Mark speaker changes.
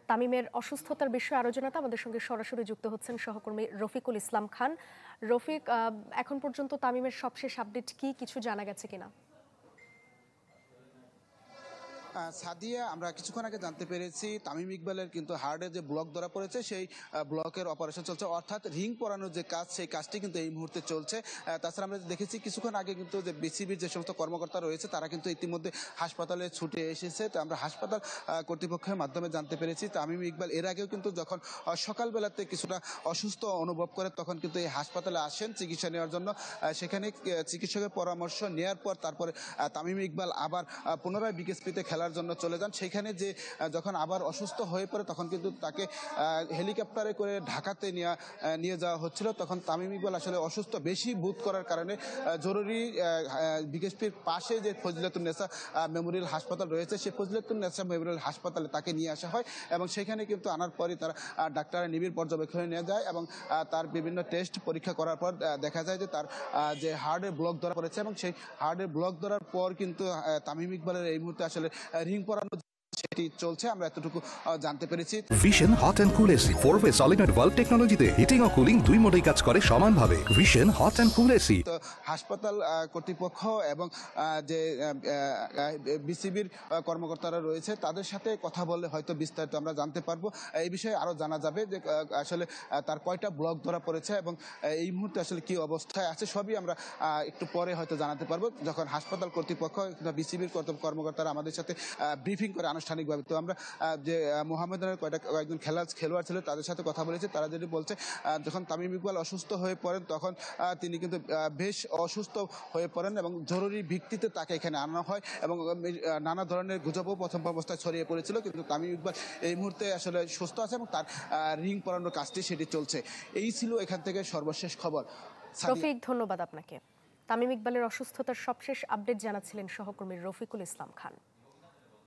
Speaker 1: তামিমের অসুস্থতার বিষয়ে আরও জানাতে আমাদের সঙ্গে সরাসরি যুক্ত হচ্ছেন সহকর্মী রফিকুল ইসলাম খান। রফিক, এখন পর্যন্ত তামিমের সবশেষ আপডেট কি, কিছু জানা গেছে কিনা?
Speaker 2: সাদিয়া, আমরা কিছুক্ষণ আগে জানতে পেরেছি তামিম ইকবালের কিন্তু হার্টে যে ব্লক ধরা পড়েছে সেই ব্লকের অপারেশন চলছে, অর্থাৎ রিং পরানোর যে কাজ সেই কাজটি কিন্তু এই মুহূর্তে চলছে। তাছাড়া আমরা দেখেছি কিছুক্ষণ আগে কিন্তু যে বিসিবির যে সমস্ত কর্মকর্তা রয়েছে তারা কিন্তু ইতিমধ্যে হাসপাতালে ছুটে এসেছে। তো আমরা হাসপাতাল কর্তৃপক্ষের মাধ্যমে জানতে পেরেছি তামিম ইকবাল এর আগেও কিন্তু যখন সকালবেলাতে কিছুটা অসুস্থ অনুভব করে তখন কিন্তু এই হাসপাতালে আসেন চিকিৎসা নেওয়ার জন্য। সেখানে চিকিৎসকের পরামর্শ নেওয়ার পর তারপরে তামিম ইকবাল আবার পুনরায় বিকেএসপিতে খেলার জন্য চলে যান। সেখানে যে যখন আবার অসুস্থ হয়ে পড়ে তখন কিন্তু তাকে হেলিকপ্টারে করে ঢাকাতে নিয়ে যাওয়া হচ্ছিল। তখন তামিম ইকবাল আসলে অসুস্থ বেশি বোধ করার কারণে জরুরি বিকেএসপির পাশে যে ফজিলাতুন্নেসা মেমোরিয়াল হাসপাতাল রয়েছে সেই ফজিলাতুন্নেসা মেমোরিয়াল হাসপাতালে তাকে নিয়ে আসা হয় এবং সেখানে কিন্তু আনার পরই তার ডাক্তারের নিবিড় পর্যবেক্ষণে নিয়ে যায় এবং তার বিভিন্ন টেস্ট পরীক্ষা করার পর দেখা যায় যে তার যে হার্টের ব্লক ধরা পড়েছে এবং সেই হার্টের ব্লক ধরার পর কিন্তু তামিম ইকবালের এই মুহূর্তে আসলে রিং পরানো সেটি চলছে, আমরা এতটুকু জানতে পেরেছি।
Speaker 3: Vision hot and cool AC 4-ওয়ে সলিনয়েড ভালভ টেকনোলজিতে হিটিং ও কুলিং দুই মোডেই কাজ করে সমানভাবে। Vision hot and cool AC.
Speaker 2: তো হাসপাতাল কর্তৃপক্ষ এবং যে বিসিবির কর্মকর্তারা রয়েছে তাদের সাথে কথা বললে হয়তো বিস্তারিত আমরা জানতে পারবো। এই বিষয়ে আরো জানা যাবে যে আসলে তার কয়টা ব্লক ধরা পড়েছে এবং এই মুহূর্তে আসলে কি অবস্থায় আছে সবই আমরা একটু পরে হয়তো জানাতে পারবো যখন হাসপাতাল কর্তৃপক্ষ বিসিবির কর্মকর্তারা আমাদের সাথে ব্রিফিং করে আনুষ্ঠানিকভাবে। তো আমরা যে মোহামেডানের কয়েকজন খেলোয়াড় ছিল তাদের সাথে কথা বলেছি, তারা যেটি বলছে যখন তামিম ইকবাল অসুস্থ হয়ে পড়েন তখন তিনি কিন্তু বেশ অসুস্থ হয়ে পড়েন এবং জরুরি ভিত্তিতে তাকে এখানে আনা হয় এবং নানা ধরনের গুজবও প্রথম অবস্থায় ছড়িয়ে পড়েছিল, কিন্তু তামিম ইকবাল এই মুহূর্তে আসলে সুস্থ আছে এবং তার রিং পরানোর কাজটি সেটি চলছে। এই ছিল এখান থেকে সর্বশেষ খবর।
Speaker 1: রফিক, ধন্যবাদ আপনাকে। তামিম ইকবালের অসুস্থতার সবশেষ আপডেট জানাচ্ছিলেন সহকর্মী রফিকুল ইসলাম খান।